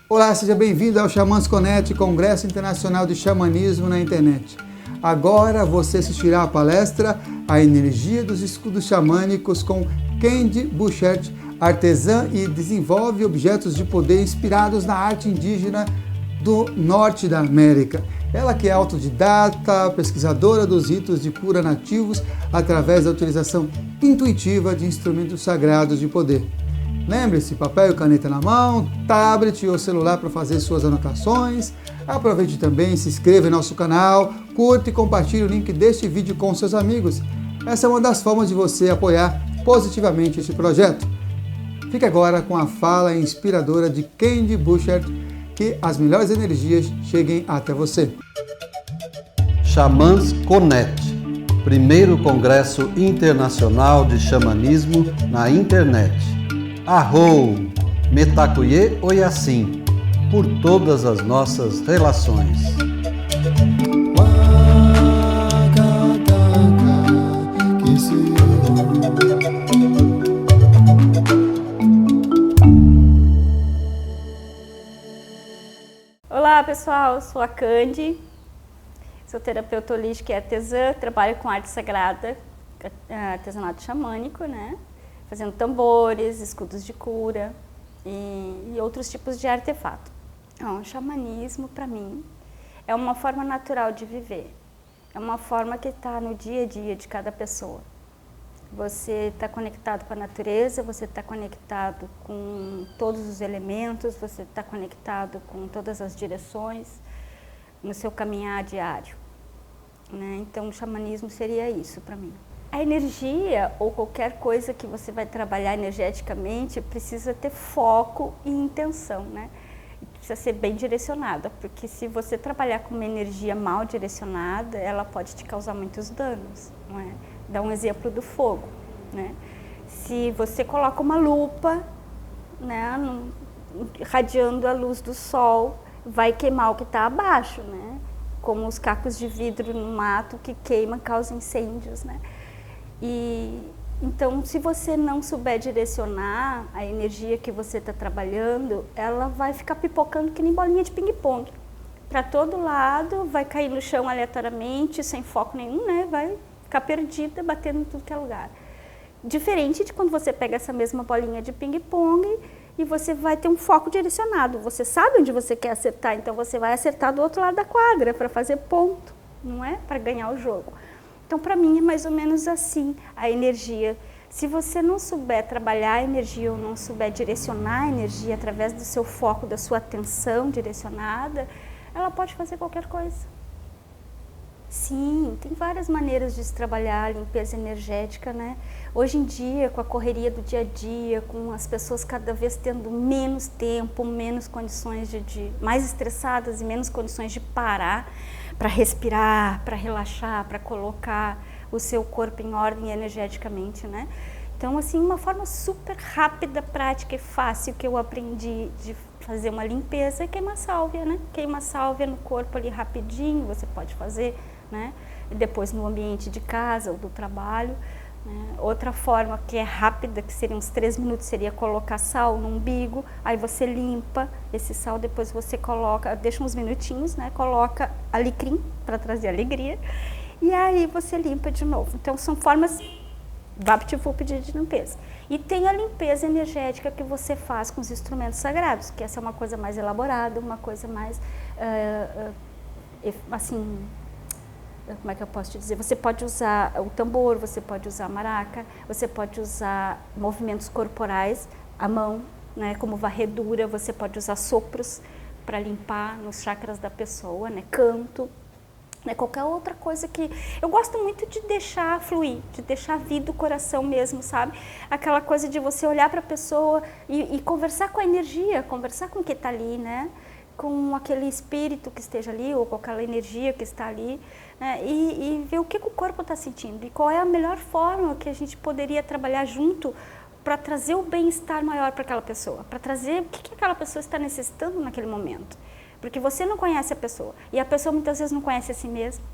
Olá, seja bem-vindo ao Xamãs Connect, Congresso Internacional de Xamanismo na Internet. Agora você assistirá à palestra A Energia dos Escudos Xamânicos com Candy Bouchert, artesã e desenvolve objetos de poder inspirados na arte indígena do norte da América. Ela que é autodidata, pesquisadora dos ritos de cura nativos através da utilização intuitiva de instrumentos sagrados de poder. Lembre-se, papel e caneta na mão, tablet ou celular para fazer suas anotações. Aproveite também e se inscreva em nosso canal, curta e compartilhe o link deste vídeo com seus amigos. Essa é uma das formas de você apoiar positivamente este projeto. Fique agora com a fala inspiradora de Candy Bouchert, que as melhores energias cheguem até você. Xamãs Connect, primeiro Congresso Internacional de Xamanismo na Internet. Arrou, Metacuye Oyassim, por todas as nossas relações. Olá pessoal, sou a Candy, sou terapeuta holística e artesã, trabalho com arte sagrada, artesanato xamânico, né? Fazendo tambores, escudos de cura e outros tipos de artefato. Então, o xamanismo, para mim, é uma forma natural de viver. É uma forma que está no dia a dia de cada pessoa. Você está conectado com a natureza, você está conectado com todos os elementos, você está conectado com todas as direções no seu caminhar diário, né? Então, o xamanismo seria isso para mim. A energia ou qualquer coisa que você vai trabalhar energeticamente precisa ter foco e intenção, né? Precisa ser bem direcionada, porque se você trabalhar com uma energia mal direcionada, ela pode te causar muitos danos, não é? Dá um exemplo do fogo, né? Se você coloca uma lupa, né, irradiando a luz do sol, vai queimar o que está abaixo, né? Como os cacos de vidro no mato que queimam, causam incêndios, né? Então, se você não souber direcionar a energia que você está trabalhando, ela vai ficar pipocando que nem bolinha de ping-pong. Para todo lado, vai cair no chão aleatoriamente, sem foco nenhum, né? Vai ficar perdida, batendo em tudo que é lugar. Diferente de quando você pega essa mesma bolinha de ping-pong e você vai ter um foco direcionado. Você sabe onde você quer acertar, então você vai acertar do outro lado da quadra para fazer ponto, não é? Para ganhar o jogo. Então, para mim, é mais ou menos assim a energia. Se você não souber trabalhar a energia ou não souber direcionar a energia através do seu foco, da sua atenção direcionada, ela pode fazer qualquer coisa. Sim, tem várias maneiras de se trabalhar a limpeza energética, né? Hoje em dia, com a correria do dia a dia, com as pessoas cada vez tendo menos tempo, menos condições mais estressadas e menos condições de parar, para respirar, para relaxar, para colocar o seu corpo em ordem energeticamente, né? Então, assim, uma forma super rápida, prática e fácil que eu aprendi de fazer uma limpeza é queimar sálvia, né? Queima sálvia no corpo ali rapidinho, você pode fazer, né? E depois no ambiente de casa ou do trabalho, né? Outra forma que é rápida, que seria uns 3 minutos, seria colocar sal no umbigo, aí você limpa esse sal, depois você coloca, deixa uns minutinhos, né? Coloca alecrim para trazer alegria, e aí você limpa de novo. Então são formas VaptVup de limpeza. E tem a limpeza energética que você faz com os instrumentos sagrados, que essa é uma coisa mais elaborada, uma coisa mais, assim, como é que eu posso te dizer? Você pode usar o tambor, você pode usar a maraca, você pode usar movimentos corporais, a mão, né, como varredura, você pode usar sopros para limpar nos chakras da pessoa, né, canto, né, qualquer outra coisa que... Eu gosto muito de deixar fluir, de deixar vir do coração mesmo, sabe? Aquela coisa de você olhar para a pessoa e conversar com a energia, conversar com o que está ali, né? Com aquele espírito que esteja ali, ou com aquela energia que está ali, né? E ver o que o corpo está sentindo e qual é a melhor forma que a gente poderia trabalhar junto para trazer o bem-estar maior para aquela pessoa, para trazer o que aquela pessoa está necessitando naquele momento. Porque você não conhece a pessoa, e a pessoa muitas vezes não conhece a si mesma,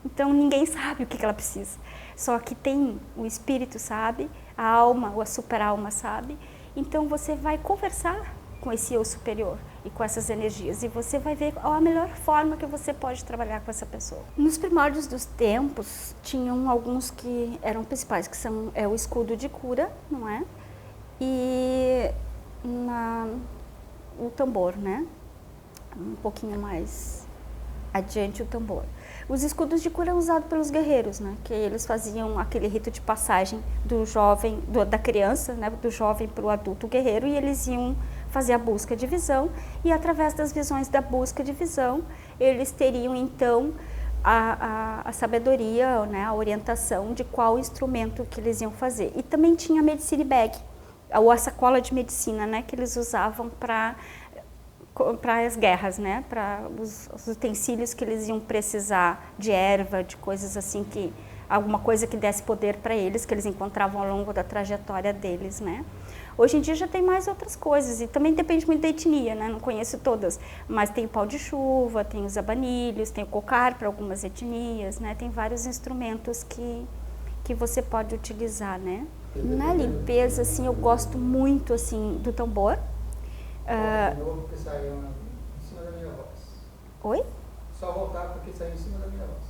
então ninguém sabe o que ela precisa. Só que tem o espírito, sabe? A alma, ou a super-alma, sabe? Então você vai conversar com esse eu superior. e com essas energias, e você vai ver qual a melhor forma que você pode trabalhar com essa pessoa. Nos primórdios dos tempos, tinham alguns que eram principais, que são o escudo de cura, não é? E o tambor, né? Um pouquinho mais adiante o tambor. Os escudos de cura eram usados pelos guerreiros, né? Que eles faziam aquele rito de passagem do jovem, da criança, né? Do jovem para o adulto guerreiro, e eles iam fazer a busca de visão, e através das visões da busca de visão, eles teriam então a sabedoria, né? A orientação de qual instrumento que eles iam fazer. E também tinha a medicine bag, ou a sacola de medicina, né? Que eles usavam para as guerras, né? Para os utensílios que eles iam precisar de erva, de coisas assim, alguma coisa que desse poder para eles, que eles encontravam ao longo da trajetória deles, né? Hoje em dia já tem mais outras coisas, e também depende muito da etnia, né? Não conheço todas, mas tem o pau de chuva, tem os abanilhos, tem o cocar para algumas etnias, né? Tem vários instrumentos que você pode utilizar, né? Na limpeza, assim, eu gosto muito, assim, do tambor. Porque saiu em cima da minha voz. Oi? Só voltar porque saiu em cima da minha voz.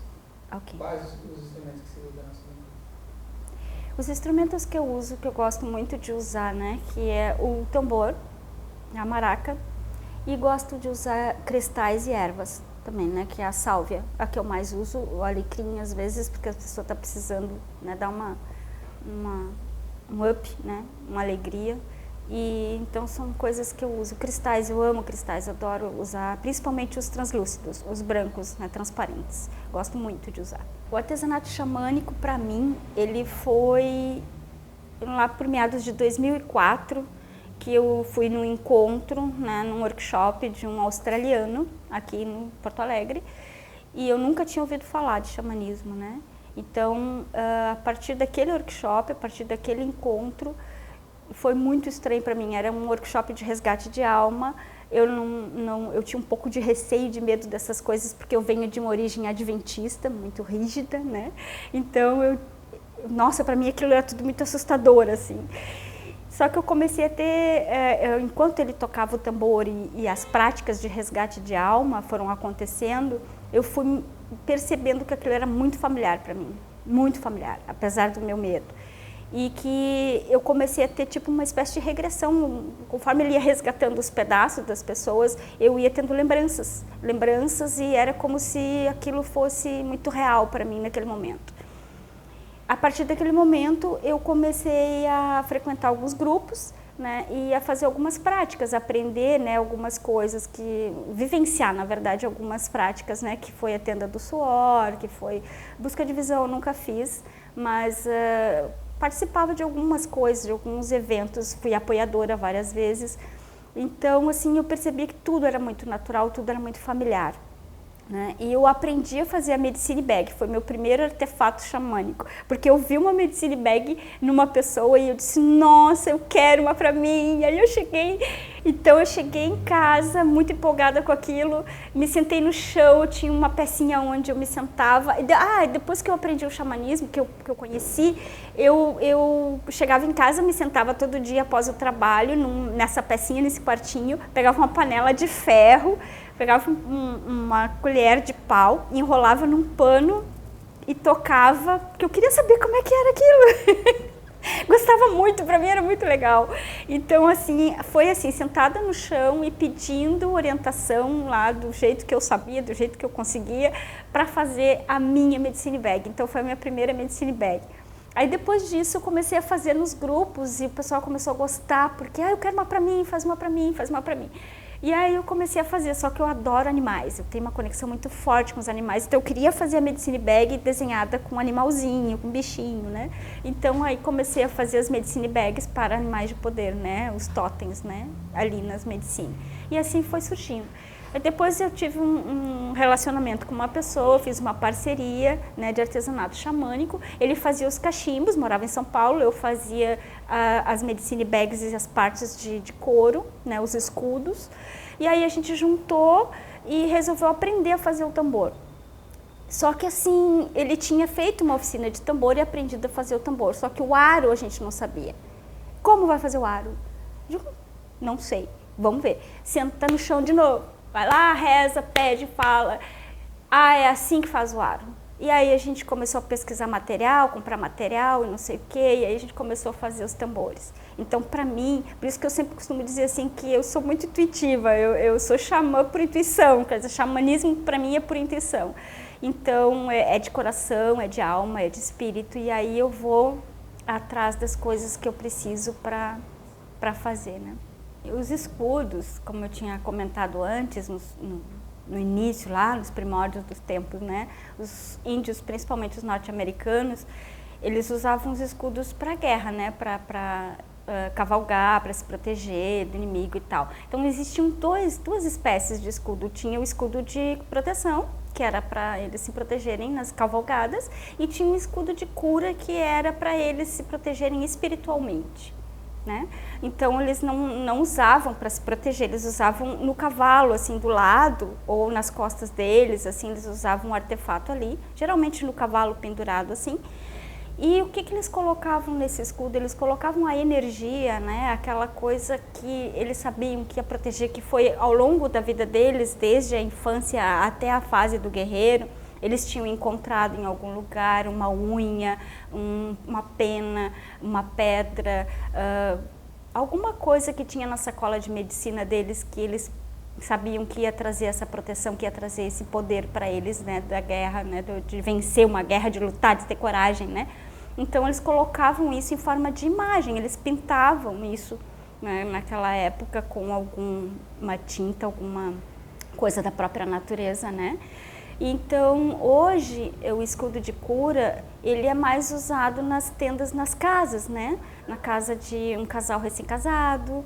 Ok. Quais os instrumentos que você usa na sua limpeza? Os instrumentos que eu uso, que eu gosto muito de usar, né? Que é o tambor, a maraca, e gosto de usar cristais e ervas também, né? Que é a sálvia, a que eu mais uso, o alecrim às vezes, porque a pessoa está precisando, né, dar um up, né? Uma alegria. E então são coisas que eu uso. Cristais, eu amo cristais, adoro usar, principalmente os translúcidos, os brancos, né, transparentes. Gosto muito de usar. O artesanato xamânico, para mim, ele foi lá por meados de 2004, que eu fui num encontro, né, num workshop de um australiano aqui em Porto Alegre, e eu nunca tinha ouvido falar de xamanismo, né? Então, a partir daquele workshop, a partir daquele encontro, foi muito estranho para mim. Era um workshop de resgate de alma. Eu tinha um pouco de receio, de medo dessas coisas, porque eu venho de uma origem adventista, muito rígida, né? Então, nossa, para mim aquilo era tudo muito assustador, assim. Só que eu comecei a ter, enquanto ele tocava o tambor e as práticas de resgate de alma foram acontecendo, eu fui percebendo que aquilo era muito familiar para mim, muito familiar, apesar do meu medo. E que eu comecei a ter tipo uma espécie de regressão, conforme ele ia resgatando os pedaços das pessoas, eu ia tendo lembranças, e era como se aquilo fosse muito real para mim naquele momento. A partir daquele momento eu comecei a frequentar alguns grupos, né, e a fazer algumas práticas, aprender, né, algumas coisas, vivenciar, na verdade, algumas práticas, né, que foi a tenda do suor, que foi busca de visão, eu nunca fiz, mas participava de algumas coisas, de alguns eventos, fui apoiadora várias vezes. Então, assim, eu percebi que tudo era muito natural, tudo era muito familiar, né? E eu aprendi a fazer a medicine bag, foi meu primeiro artefato xamânico, porque eu vi uma medicine bag numa pessoa e eu disse, nossa, eu quero uma pra mim. E aí eu cheguei em casa muito empolgada com aquilo, me sentei no chão, tinha uma pecinha onde eu me sentava. Depois que eu aprendi o xamanismo, que eu conheci, eu chegava em casa, me sentava todo dia após o trabalho, nessa pecinha, nesse quartinho, pegava uma panela de ferro, pegava uma colher de pau, enrolava num pano e tocava, porque eu queria saber como é que era aquilo. Gostava muito, para mim era muito legal. Então, assim, foi assim, sentada no chão e pedindo orientação lá do jeito que eu sabia, do jeito que eu conseguia, para fazer a minha medicine bag. Então, foi a minha primeira medicine bag. Aí, depois disso, eu comecei a fazer nos grupos e o pessoal começou a gostar, porque, eu quero uma para mim, faz uma para mim, faz uma para mim. E aí eu comecei a fazer, só que eu adoro animais, eu tenho uma conexão muito forte com os animais, então eu queria fazer a medicine bag desenhada com um animalzinho, com um bichinho, né? Então aí comecei a fazer as medicine bags para animais de poder, né? Os totens, né? Ali nas medicine. E assim foi surgindo. Depois eu tive um relacionamento com uma pessoa, fiz uma parceria, né, de artesanato xamânico. Ele fazia os cachimbos, morava em São Paulo, eu fazia as medicine bags e as partes de couro, né, os escudos. E aí a gente juntou e resolveu aprender a fazer o tambor. Só que assim, ele tinha feito uma oficina de tambor e aprendido a fazer o tambor, só que o aro a gente não sabia. Como vai fazer o aro? Eu não sei. Vamos ver. Senta no chão de novo. Vai lá, reza, pede, fala. É assim que faz o aro. E aí a gente começou a pesquisar material, comprar material e não sei o quê, e aí a gente começou a fazer os tambores. Então, para mim, por isso que eu sempre costumo dizer assim, que eu sou muito intuitiva, eu sou xamã por intuição, quer dizer, xamanismo para mim é por intuição. Então, é de coração, é de alma, é de espírito, e aí eu vou atrás das coisas que eu preciso para fazer, né? Os escudos, como eu tinha comentado antes, no início, lá nos primórdios dos tempos, né? Os índios, principalmente os norte-americanos, eles usavam os escudos para guerra, né? Para cavalgar, para se proteger do inimigo e tal. Então existiam duas espécies de escudo. Tinha o escudo de proteção, que era para eles se protegerem nas cavalgadas, e tinha um escudo de cura, que era para eles se protegerem espiritualmente. Né? Então eles não usavam para se proteger, eles usavam no cavalo, assim, do lado, ou nas costas deles, assim, eles usavam um artefato ali, geralmente no cavalo pendurado, assim. E o que eles colocavam nesse escudo? Eles colocavam a energia, né? Aquela coisa que eles sabiam que ia proteger, que foi ao longo da vida deles, desde a infância até a fase do guerreiro. Eles tinham encontrado em algum lugar uma unha, uma pena, uma pedra, alguma coisa que tinha na sacola de medicina deles, que eles sabiam que ia trazer essa proteção, que ia trazer esse poder para eles, né, da guerra, né, de vencer uma guerra, de lutar, de ter coragem, né? Então eles colocavam isso em forma de imagem, eles pintavam isso, né, naquela época com alguma tinta, alguma coisa da própria natureza, né? Então, hoje, o escudo de cura, ele é mais usado nas tendas, nas casas, né? Na casa de um casal recém-casado,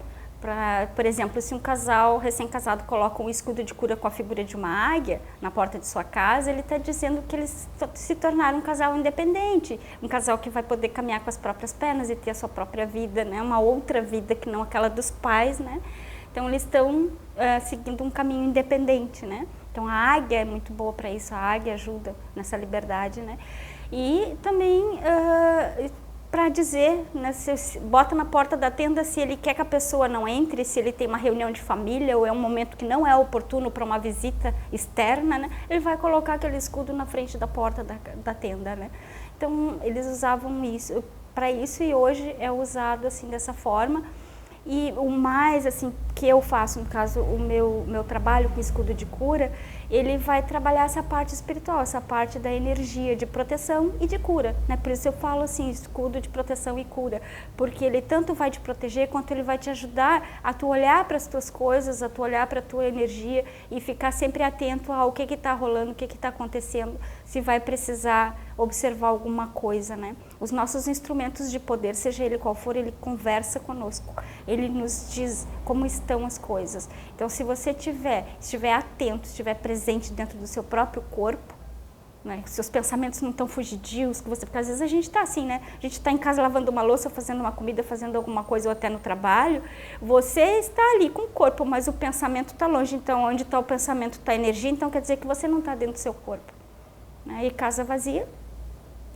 por exemplo, se um casal recém-casado coloca um escudo de cura com a figura de uma águia na porta de sua casa, ele está dizendo que eles se tornaram um casal independente, um casal que vai poder caminhar com as próprias pernas e ter a sua própria vida, né? Uma outra vida que não aquela dos pais, né? Então, eles estão seguindo um caminho independente, né? Então, a águia é muito boa para isso, a águia ajuda nessa liberdade, né? E também para dizer, né, bota na porta da tenda se ele quer que a pessoa não entre, se ele tem uma reunião de família ou é um momento que não é oportuno para uma visita externa, né? Ele vai colocar aquele escudo na frente da porta da tenda, né? Então, eles usavam isso para isso e hoje é usado assim dessa forma. E o mais assim que eu faço, no caso, o meu trabalho com escudo de cura, ele vai trabalhar essa parte espiritual, essa parte da energia de proteção e de cura, né? Por isso eu falo assim, escudo de proteção e cura, porque ele tanto vai te proteger, quanto ele vai te ajudar a tu olhar para as tuas coisas, a tu olhar para a tua energia e ficar sempre atento ao que está rolando, o que está acontecendo, se vai precisar observar alguma coisa, né? Os nossos instrumentos de poder, seja ele qual for, ele conversa conosco, ele nos diz como estão as coisas. Então, se você estiver atento, estiver presente dentro do seu próprio corpo, né, seus pensamentos não estão fugidios, porque às vezes a gente está assim, né? A gente está em casa lavando uma louça, fazendo uma comida, fazendo alguma coisa ou até no trabalho, você está ali com o corpo, mas o pensamento está longe. Então, onde está o pensamento, está a energia, então quer dizer que você não está dentro do seu corpo, né? E casa vazia,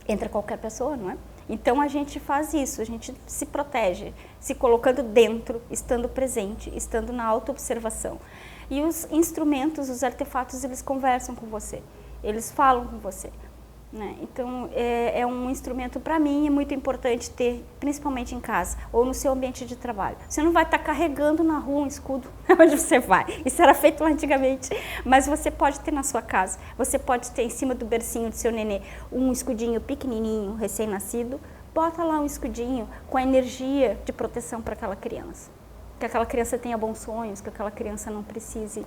entra qualquer pessoa, não é? Então a gente faz isso, a gente se protege, se colocando dentro, estando presente, estando na auto-observação. E os instrumentos, os artefatos, eles conversam com você, eles falam com você, né? Então é um instrumento, para mim, é muito importante ter, principalmente em casa ou no seu ambiente de trabalho. Você não vai estar carregando na rua um escudo onde você vai, isso era feito lá antigamente, mas você pode ter na sua casa, você pode ter em cima do bercinho do seu nenê um escudinho pequenininho, recém-nascido, bota lá um escudinho com a energia de proteção para aquela criança, que aquela criança tenha bons sonhos, que aquela criança não precise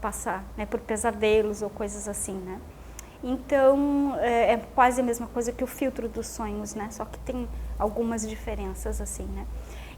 passar, né, por pesadelos ou coisas assim, né? Então, é quase a mesma coisa que o filtro dos sonhos, né? Só que tem algumas diferenças, assim, né?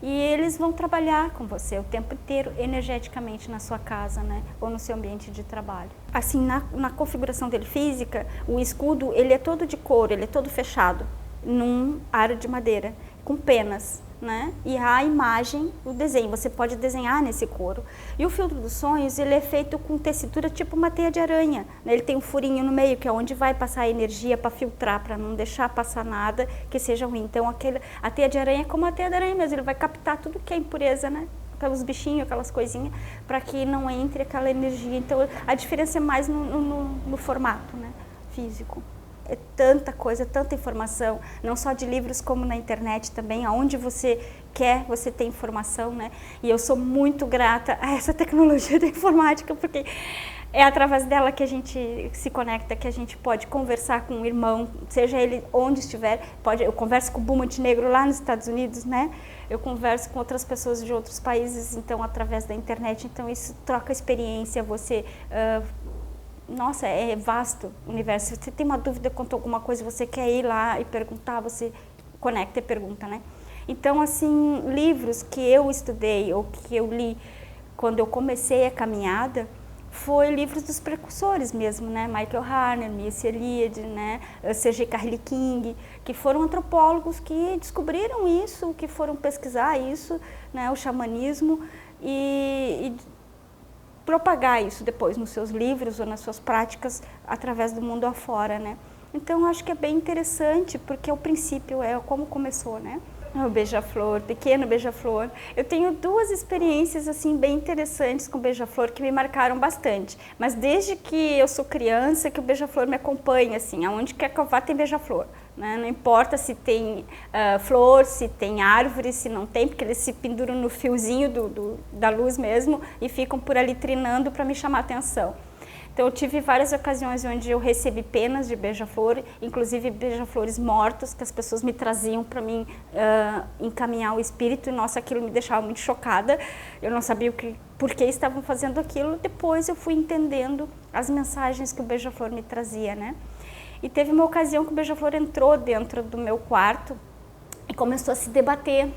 E eles vão trabalhar com você o tempo inteiro, energeticamente, na sua casa, né? Ou no seu ambiente de trabalho. Assim, na configuração dele física, o escudo, ele é todo de couro, ele é todo fechado, num aro de madeira, com penas, né? E a imagem, o desenho, você pode desenhar nesse couro. E o filtro dos sonhos, ele é feito com tecitura tipo uma teia de aranha, né? Ele tem um furinho no meio, que é onde vai passar a energia para filtrar, para não deixar passar nada que seja ruim. Então, a teia de aranha é como a teia de aranha mesmo, ele vai captar tudo que é impureza, né? aqueles bichinhos, aquelas coisinhas, para que não entre aquela energia. Então, a diferença é mais no formato, né, físico. É tanta coisa, tanta informação, não só de livros como na internet também, aonde você quer, você tem informação, né? E eu sou muito grata a essa tecnologia da informática, porque é através dela que a gente se conecta, que a gente pode conversar com um irmão, seja ele onde estiver. Eu converso com o Bu Montenegro lá nos Estados Unidos, né? Eu converso com outras pessoas de outros países, então, através da internet. Então, isso troca experiência, você... Nossa, é vasto o universo. Se você tem uma dúvida quanto a alguma coisa, você quer ir lá e perguntar, você conecta e pergunta, né? Então, assim, livros que eu estudei ou que eu li quando eu comecei a caminhada, foi livros dos precursores mesmo, né? Michael Harner, Missy Eliade, né? C.G. Carly King, que foram antropólogos que descobriram isso, que foram pesquisar isso, né? O xamanismo e propagar isso depois nos seus livros ou nas suas práticas através do mundo afora, né? Então, acho que é bem interessante, porque é o princípio, é como começou, né? O beija-flor, pequeno beija-flor. Eu tenho 2 experiências assim bem interessantes com o beija-flor que me marcaram bastante. Mas desde que eu sou criança que o beija-flor me acompanha, assim, aonde quer que eu vá tem beija-flor, né? Não importa se tem flor, se tem árvore, se não tem, porque eles se penduram no fiozinho da luz mesmo e ficam por ali trinando para me chamar a atenção. Então, eu tive várias ocasiões onde eu recebi penas de beija-flor, inclusive beija-flores mortos, que as pessoas me traziam para mim encaminhar o espírito. E, nossa, aquilo me deixava muito chocada. Eu não sabia por que estavam fazendo aquilo. Depois eu fui entendendo as mensagens que o beija-flor me trazia, né? E teve uma ocasião que o beija-flor entrou dentro do meu quarto e começou a se debater,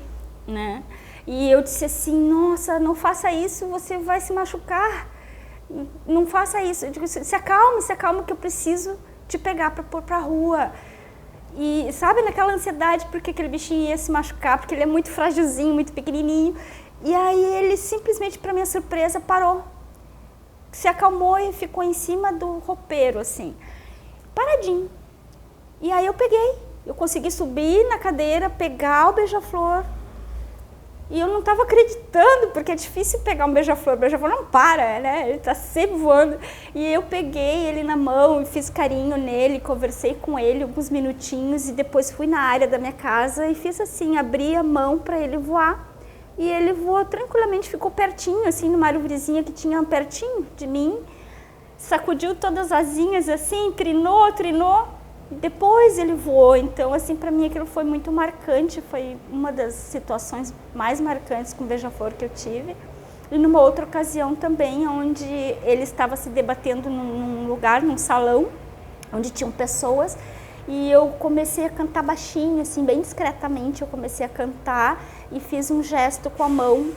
né? E eu disse assim, nossa, não faça isso, você vai se machucar. Não faça isso. Eu digo, se acalme que eu preciso te pegar para pôr para a rua. E sabe, naquela ansiedade, porque aquele bichinho ia se machucar, porque ele é muito frágilzinho, muito pequenininho. E aí ele simplesmente, para minha surpresa, parou. Se acalmou e ficou em cima do roupeiro, assim, paradinho. E aí eu consegui subir na cadeira, pegar o beija-flor. E eu não estava acreditando, porque é difícil pegar um beija-flor. O beija-flor não para, né? Ele está sempre voando. E eu peguei ele na mão e fiz carinho nele, conversei com ele alguns minutinhos e depois fui na área da minha casa e fiz assim, abri a mão para ele voar. E ele voou tranquilamente, ficou pertinho, assim, numa árvorezinha que tinha pertinho de mim. Sacudiu todas as asinhas assim, trinou. Depois ele voou, então assim, para mim aquilo foi muito marcante, foi uma das situações mais marcantes com o beija-flor que eu tive. E numa outra ocasião também, onde ele estava se debatendo num lugar, num salão, onde tinham pessoas, e eu comecei a cantar baixinho, assim, bem discretamente, eu comecei a cantar e fiz um gesto com a mão,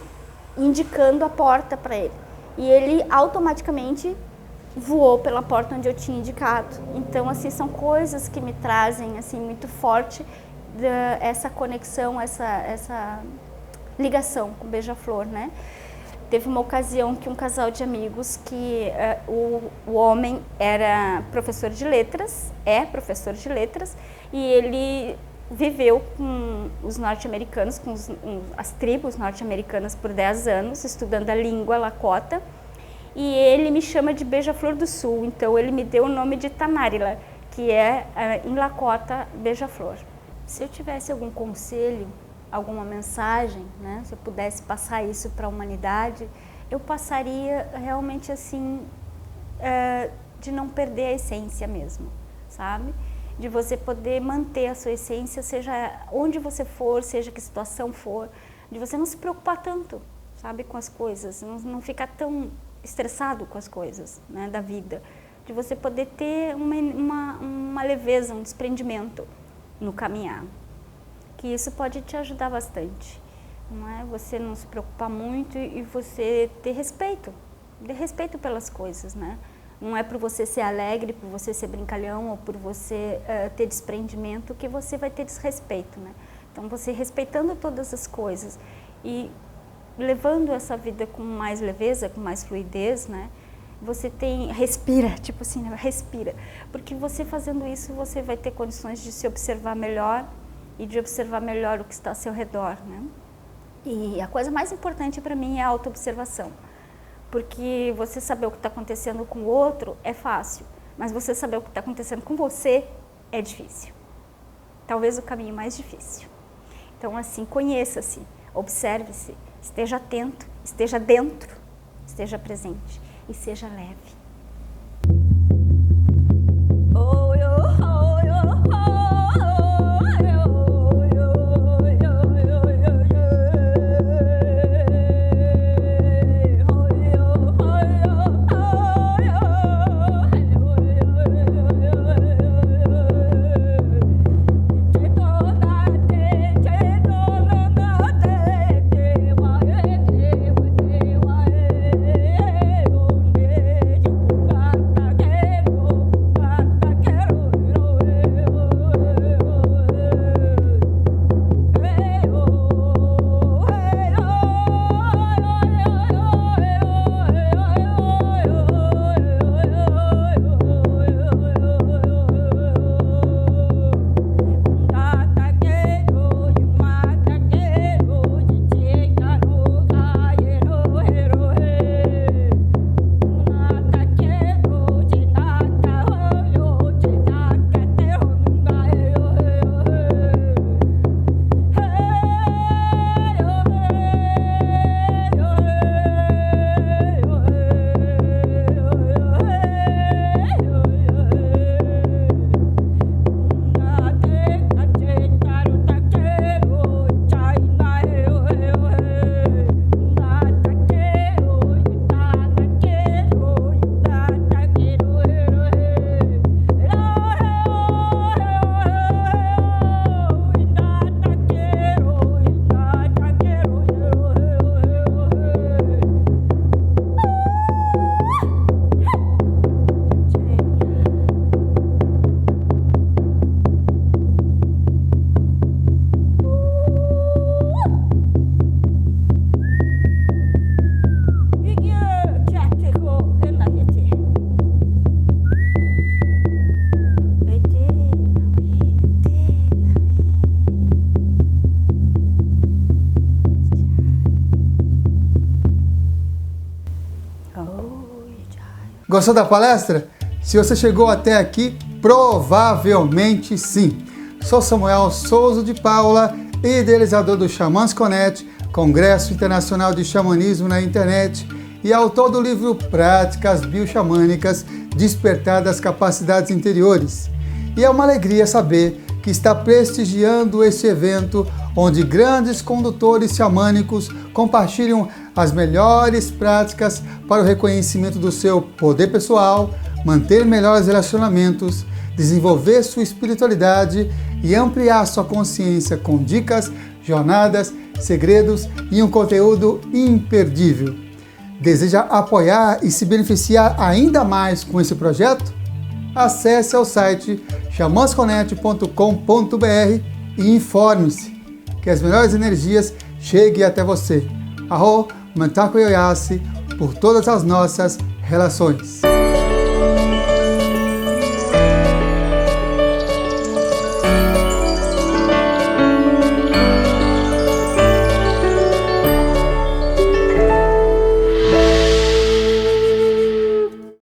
indicando a porta para ele. E ele automaticamente voou pela porta onde eu tinha indicado. Então, assim, são coisas que me trazem, assim, muito forte essa conexão, essa ligação com o beija-flor, né? Teve uma ocasião que um casal de amigos que o homem era professor de letras, e ele viveu com os norte-americanos, com as tribos norte-americanas por 10 anos, estudando a língua Lakota. E ele me chama de beija-flor do sul, então ele me deu o nome de Tanarila, que é em Lakota beija-flor. Se eu tivesse algum conselho, alguma mensagem, né, se eu pudesse passar isso para a humanidade, eu passaria realmente assim, de não perder a essência mesmo, sabe? De você poder manter a sua essência, seja onde você for, seja que situação for, de você não se preocupar tanto, sabe, com as coisas, não ficar tão estressado com as coisas, né, da vida, de você poder ter uma leveza, um desprendimento no caminhar, que isso pode te ajudar bastante, não é? Você não se preocupar muito e você ter respeito pelas coisas, né? Não é por você ser alegre, por você ser brincalhão ou por você ter desprendimento que você vai ter desrespeito, né? Então, você respeitando todas as coisas e levando essa vida com mais leveza, com mais fluidez, né? Você respira, tipo assim, né? Respira. Porque você fazendo isso, você vai ter condições de se observar melhor e de observar melhor o que está ao seu redor, né? E a coisa mais importante para mim é a autoobservação. Porque você saber o que está acontecendo com o outro é fácil, mas você saber o que está acontecendo com você é difícil. Talvez o caminho mais difícil. Então, assim, conheça-se, observe-se, esteja atento, esteja dentro, esteja presente e seja leve. Gostou da palestra? Se você chegou até aqui, provavelmente sim. Sou Samuel Souza de Paula, idealizador do Xamãs Connect, Congresso Internacional de Xamanismo na Internet, e autor do livro Práticas Bioxamânicas, Despertar das Capacidades Interiores. E é uma alegria saber que está prestigiando este evento, onde grandes condutores xamânicos compartilham as melhores práticas para o reconhecimento do seu poder pessoal, manter melhores relacionamentos, desenvolver sua espiritualidade e ampliar sua consciência com dicas, jornadas, segredos e um conteúdo imperdível. Deseja apoiar e se beneficiar ainda mais com esse projeto? Acesse ao site xamansconnect.com.br e informe-se que as melhores energias cheguem até você. Arro Mantaku Yoyasi por todas as nossas relações.